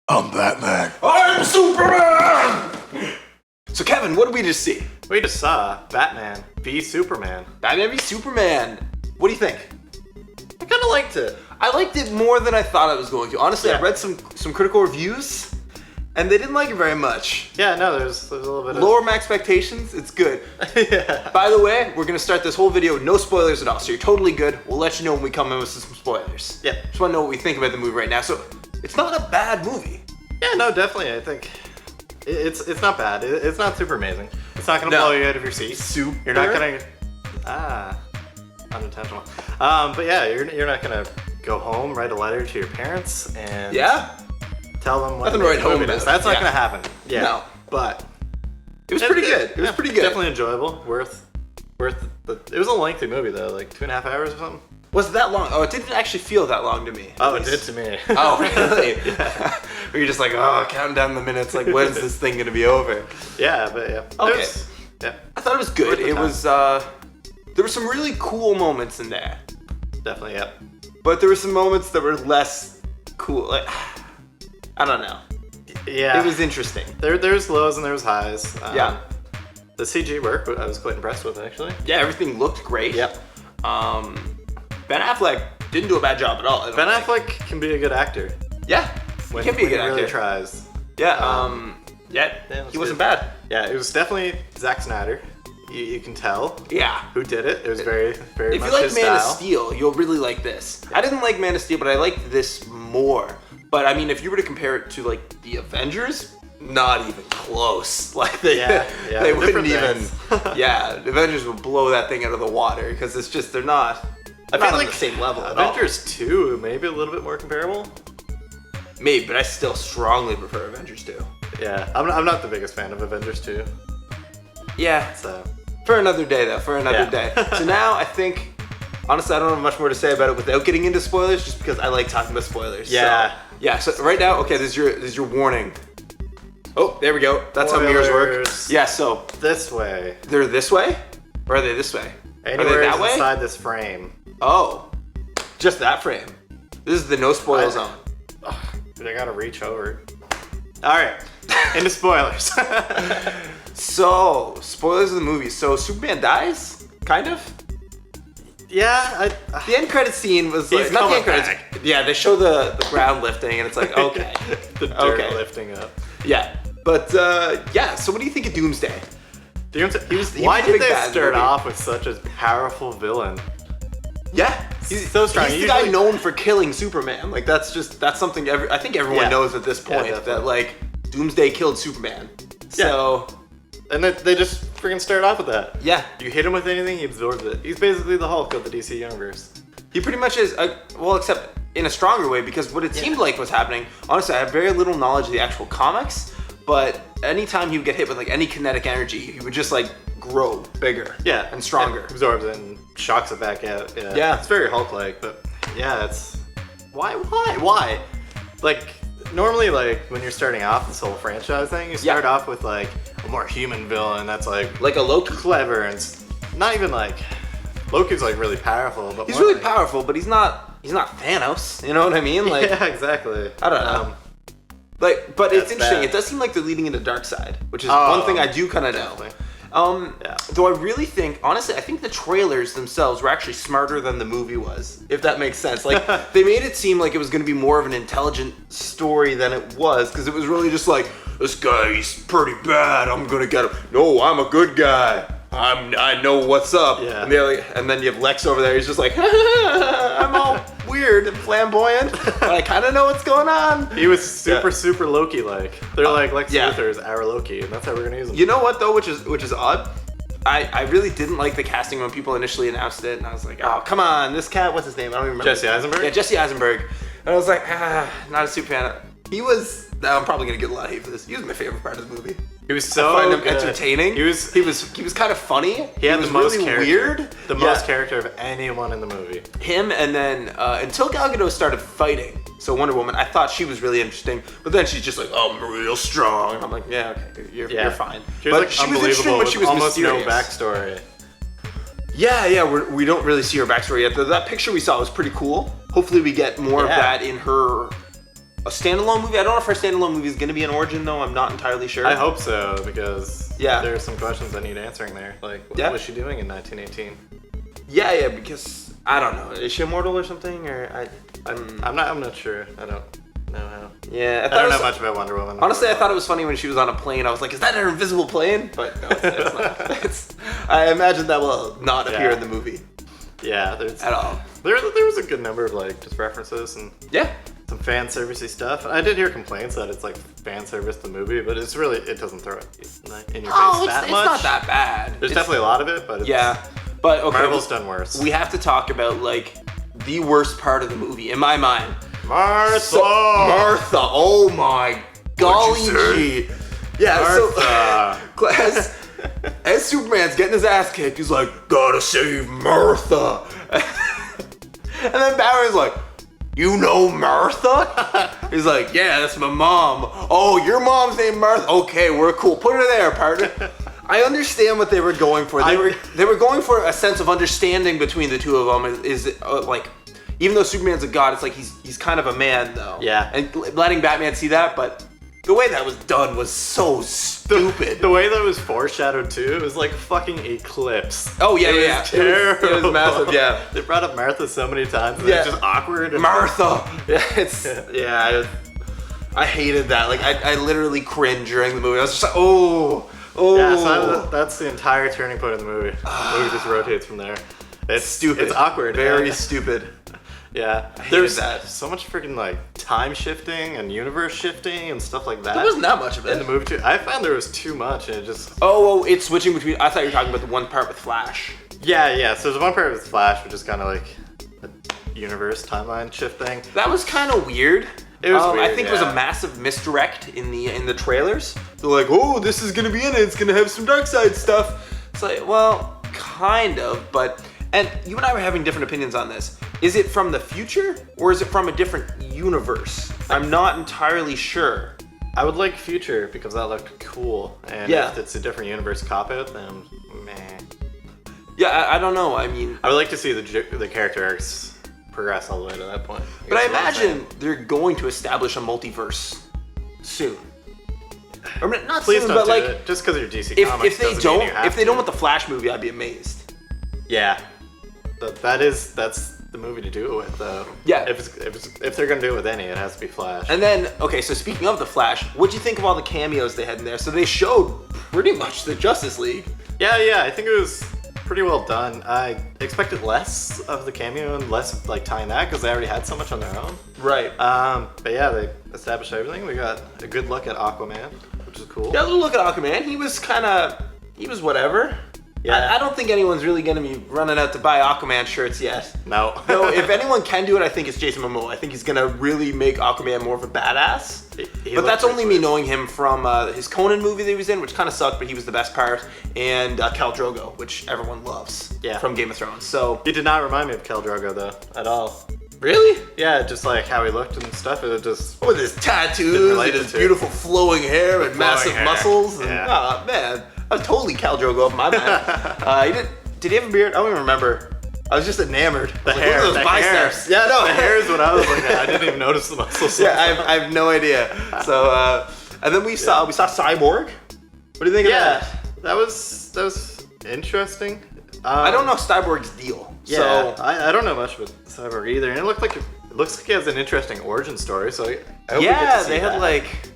I'm Batman. I'm Superman! So Kevin, what did we just see? We just saw Batman v Superman. Batman v Superman. What do you think? I kind of liked it. I liked it more than I thought I was going to. Honestly, I read some critical reviews, and they didn't like it very much. Yeah, no, there's a little bit of... Lower my expectations, it's good. Yeah. By the way, we're going to start this whole video with no spoilers at all, so you're totally good. We'll let you know when we come in with some spoilers. Yeah. Just want to know what we think about the movie right now. So, it's not a bad movie. Yeah, no, definitely. I think it's not bad. It's not super amazing. It's not going to blow you out of your seat. Super? You're not going to... unintentional. But yeah, you're not going to go home, write a letter to your parents, and... Yeah? Tell them what Nothing to write home is. about. That's not going to happen. Yeah. No. But... It was pretty good. It was pretty good. Definitely enjoyable. Worth it was a lengthy movie, though. Like 2.5 hours or something. Was it that long? Oh, it didn't actually feel that long to me. Oh, it did to me. Oh, really? Yeah. Were you just like, oh, counting down the minutes, like, when is this thing going to be over? Yeah, but yeah. Okay. Yeah. I thought it was good. It was, there were some really cool moments in there. Definitely, yeah. But there were some moments that were less cool. Like, I don't know. Yeah. It was interesting. There's lows and there's highs. Yeah. The CG work, I was quite impressed with, actually. Yeah, everything looked great. Yep. Ben Affleck didn't do a bad job at all. Ben Affleck can be a good actor. Yeah. He can be a good actor. He really tries. Yeah, he wasn't bad. Yeah, it was definitely Zack Snyder. You can tell. Yeah. Who did it. It was very If much you like his Man of style. Steel, you'll really like this. I didn't like Man of Steel, but I liked this more. But I mean, if you were to compare it to like the Avengers, not even close. Like they wouldn't even. Yeah, the Avengers would blow that thing out of the water because it's just they're not. I feel like the same level. Avengers 2, maybe a little bit more comparable. Maybe, but I still strongly prefer Avengers 2. Yeah, I'm not the biggest fan of Avengers 2. Yeah. So for another day though. For another day. So now I think. Honestly, I don't have much more to say about it without getting into spoilers, just because I like talking about spoilers. Yeah. So, yeah. So right now, okay, this is your warning. Oh, there we go. That's how mirrors work. Yeah. So this way. they're this way, or are they this way? Anywhere are they that way? inside this frame. Oh, just that frame. This is the no spoil zone. Dude, I gotta reach over. All right, into spoilers. So spoilers of the movie. So Superman dies, kind of. Yeah, The end credit scene was like, not the end credits. Yeah, they show the ground lifting, and it's like, okay, the dirt lifting up. Yeah, but yeah. So what do you think of Doomsday? Why did they start off with such a powerful villain? Yeah, he's so strong. He's the guy known for killing Superman. Like that's something I think everyone knows at this point that like Doomsday killed Superman. So. And they just freaking start off with that. Yeah. You hit him with anything, he absorbs it. He's basically the Hulk of the DC universe. He pretty much is, well, except in a stronger way, because what it seemed like was happening, honestly, I have very little knowledge of the actual comics, but anytime he would get hit with like any kinetic energy, he would just like grow bigger and stronger. Yeah, absorbs it and shocks it back out. Yeah. It's very Hulk-like, but yeah, it's... Why? Like... Normally, like, when you're starting off this whole franchise thing, you start off with, like, a more human villain that's, like a Loki. Clever and not even, like... Loki's, like, really powerful, but he's really powerful, but he's not Thanos, you know what I mean? Like, yeah, exactly. I don't know. Like, but it's interesting. It does seem like they're leading into Darkseid, which is one thing I do kind of know. Though I really think, honestly, I think the trailers themselves were actually smarter than the movie was, if that makes sense. Like, they made it seem like it was going to be more of an intelligent story than it was, because it was really just like, this guy, he's pretty bad, I'm going to get him. No, I'm a good guy. I know what's up. Yeah. And then you have Lex over there, he's just like, I'm all weird and flamboyant, but I kind of know what's going on. He was super Loki-like. They're like Lex Luthor is our Loki, and that's how we're going to use him. You know what, though, which is odd? I really didn't like the casting when people initially announced it, and I was like, oh, come on, this cat, what's his name? I don't even remember. Jesse Eisenberg? Yeah, Jesse Eisenberg. And I was like, not a super fan. He was, I'm probably going to get a lot of hate for this. He was my favorite part of the movie. He was so I find him good. Entertaining. He was kind of funny. He had was the most really character. Weird. The most character of anyone in the movie. Him, and then until Gal Gadot started fighting, so Wonder Woman, I thought she was really interesting. But then she's just like, oh, I'm real strong. And I'm like, yeah, okay, you're fine. She was but like she was unbelievable interesting when she was almost mysterious. no backstory. Yeah, we don't really see her backstory yet. That picture we saw was pretty cool. Hopefully we get more of that in her a standalone movie. I don't know if her standalone movie is going to be an origin, though. I'm not entirely sure. I hope so, because there are some questions I need answering there. Like, what was she doing in 1918? Yeah, because I don't know. Is she immortal or something? Or I'm not sure. I don't know how. Yeah, I don't know much about Wonder Woman. Honestly, I thought it was funny when she was on a plane. I was like, is that an invisible plane? But no, it's not. I imagine that will not appear in the movie. Yeah, there's at all. There was a good number of like just references and some fan servicey stuff. And I did hear complaints that it's like fan service the movie, but it doesn't throw it in your face that much. It's not that bad. There's definitely a lot of it, but but okay, Marvel's done worse. We have to talk about like the worst part of the movie in my mind. Martha, oh my golly gee. Yeah, Martha. As Superman's getting his ass kicked, he's like, gotta save Martha. And then Batman's like, you know Martha? He's like, yeah, that's my mom. Oh, your mom's named Martha? Okay, we're cool. Put her there, partner. I understand what they were going for. They were going for a sense of understanding between the two of them. Like, even though Superman's a god, it's like he's kind of a man, though. Yeah. And letting Batman see that, but the way that was done was so stupid. The way that was foreshadowed too, it was like fucking eclipse. Oh yeah, it was terrible. It was massive. Yeah. They brought up Martha so many times. And it's just awkward. And Martha. Yeah, I hated that. Like I literally cringed during the movie. I was just like, oh. Yeah, so that's the entire turning point of the movie. The movie just rotates from there. It's stupid. It's awkward. Very stupid. Yeah, there's so much freaking like time shifting and universe shifting and stuff like that. There wasn't that much of it in the movie too. I found there was too much, and it just. Oh, it's switching between. I thought you were talking about the one part with Flash. Yeah. So there's one part with Flash, which is kind of like a universe timeline shifting. That was kind of weird. It was weird. I think it was a massive misdirect in the trailers. They're like, oh, this is gonna be in it. It's gonna have some Darkseid stuff. It's like, well, kind of, but. And you and I were having different opinions on this. Is it from the future or is it from a different universe? I'm not entirely sure. I would like future because that looked cool. And if it's a different universe cop-out, then meh. Yeah, I don't know. I mean... I would like to see the character arcs progress all the way to that point. But I imagine they're going to establish a multiverse soon. Or not Please soon, don't but do like... it. Just because you're DC Comics if they don't with the Flash movie, I'd be amazed. Yeah. That's the movie to do it with, though. Yeah. If they're gonna do it with any, it has to be Flash. And then, okay, so speaking of the Flash, what'd you think of all the cameos they had in there? So they showed pretty much the Justice League. Yeah, I think it was pretty well done. I expected less of the cameo and less of like tying that because they already had so much on their own. Right. But yeah, they established everything. We got a good look at Aquaman, which is cool. Yeah, a little look at Aquaman. He was whatever. Yeah. I don't think anyone's really going to be running out to buy Aquaman shirts yet. No. No, if anyone can do it, I think it's Jason Momoa. I think he's going to really make Aquaman more of a badass. But that's only me knowing him from his Conan movie that he was in, which kind of sucked, but he was the best part, and Khal Drogo, which everyone loves from Game of Thrones. So he did not remind me of Khal Drogo, though, at all. Really? Yeah, just like how he looked and stuff. It just with his tattoos and his beautiful flowing hair and massive muscles. And, oh man, I was totally Khal Drogo off my mind. Did he have a beard? I don't even remember. I was just enamored. The hair, those biceps. Yeah, no, the hair is what I was looking at. I didn't even notice the muscles. Yeah, I have no idea. So, and then we saw Cyborg. What do you think of that? That was interesting. I don't know Cyborg's deal. Yeah, so I don't know much about Cyborg either, and it looks like he has an interesting origin story. So I hope we get to see they that. had like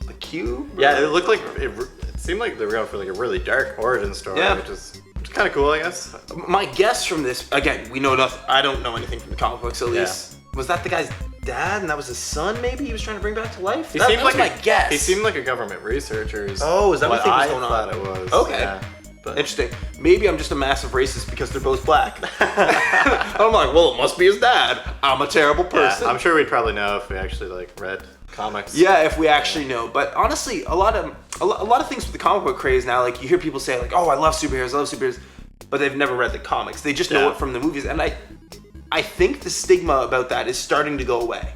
the cube. Yeah, it looked like it seemed like they were going for like a really dark origin story, which is kind of cool, I guess. My guess from this, again, we know nothing. I don't know anything from the comic books, at least. Was that the guy's dad, and that was his son? Maybe he was trying to bring back to life. That was my guess. He seemed like a government reaser. Oh, is that what I was going on? thought it was. Okay. Yeah. But interesting. Maybe I'm just a massive racist because they're both black. I'm like, well, it must be his dad. I'm a terrible person. Yeah, I'm sure we'd probably know if we actually like read comics. Yeah, if we actually know. But honestly, a lot of things with the comic book craze now, like you hear people say like, oh, I love superheroes, but they've never read the comics. They just know it from the movies, and I think the stigma about that is starting to go away.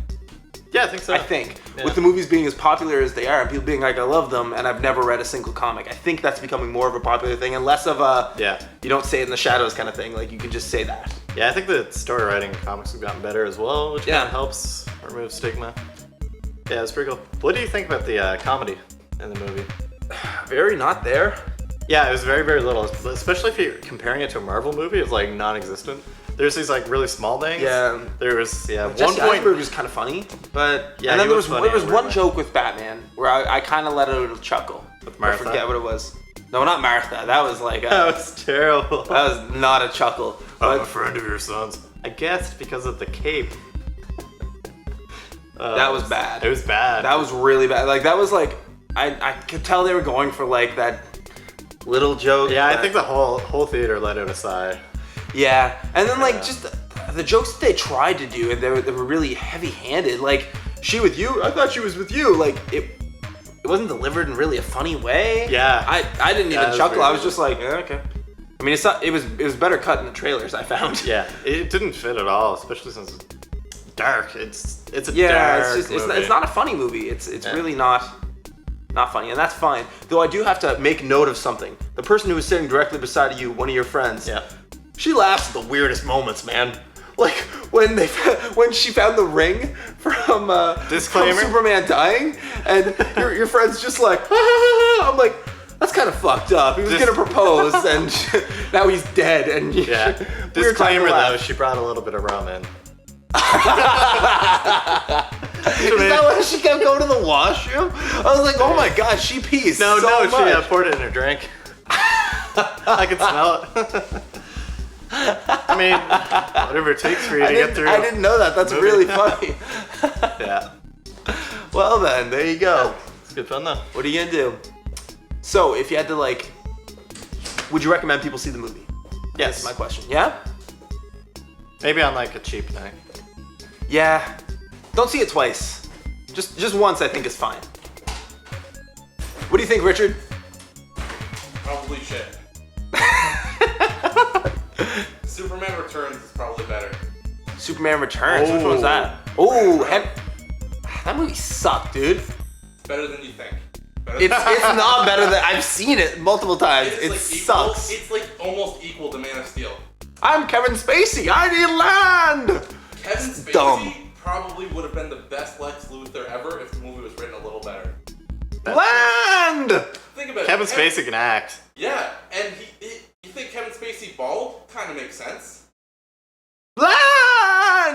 Yeah, I think so. I think. Yeah. With the movies being as popular as they are and people being like, I love them and I've never read a single comic, I think that's becoming more of a popular thing and less of a, you don't say it in the shadows kind of thing. Like, you can just say that. Yeah, I think the story writing in comics have gotten better as well, which kind of helps remove stigma. Yeah, it was pretty cool. What do you think about the comedy in the movie? Very not there. Yeah, it was very, very little. Especially if you're comparing it to a Marvel movie, it's like non-existent. There's these like really small things. Yeah. There was one point was kind of funny, but yeah, and then there was one joke with Batman where I kind of let out a chuckle. With Martha. I forget what it was. No, not Martha. That was like that was terrible. That was not a chuckle. I'm a friend of your son's. I guessed because of the cape. That was bad. It was bad. That was really bad. Like that was like I could tell they were going for like that little joke. Yeah, I think the whole theater let out a sigh. Yeah, and then like just the jokes that they tried to do, and they were really heavy-handed. Like she with you, I thought she was with you. Like it wasn't delivered in really a funny way. Yeah, I didn't even chuckle. I was just like, okay. I mean, it was better cut in the trailers, I found. Yeah, it didn't fit at all, especially since it's dark. It's a dark movie. It's not a funny movie. It's really not funny, and that's fine. Though I do have to make note of something. The person who was sitting directly beside you, one of your friends. Yeah. She laughs at the weirdest moments, man. Like when she found the ring from Superman dying, and your friend's just like, I'm like, that's kind of fucked up. He was gonna propose, and now he's dead. And disclaimer though, she brought a little bit of rum in. Is that why she kept going to the washroom? I was like, oh my god, she pees. No, much. She poured it in her drink. I could smell it. I mean, whatever it takes for you to get through. I didn't know that. That's really funny. Yeah. Well then, there you go. It's good fun though. What are you gonna do? So, if you had to would you recommend people see the movie? Yes. That's my question. Yeah? Maybe on like a cheap night. Yeah. Don't see it twice. Just once, I think is fine. What do you think, Richard? Probably shit. Superman Returns is probably better. Superman Returns? Which one's that? Oh, that movie sucked, dude. Better than you think. It's not better than I've seen it multiple times. It sucks. It's like almost equal to Man of Steel. I'm Kevin Spacey. I need land. Kevin Spacey dumb. Probably would have been the best Lex Luthor ever if the movie was written a little better. Land. Think about Kevin it. Spacey can act. Yeah, and you think Kevin Spacey bald? Kind of makes sense. Land.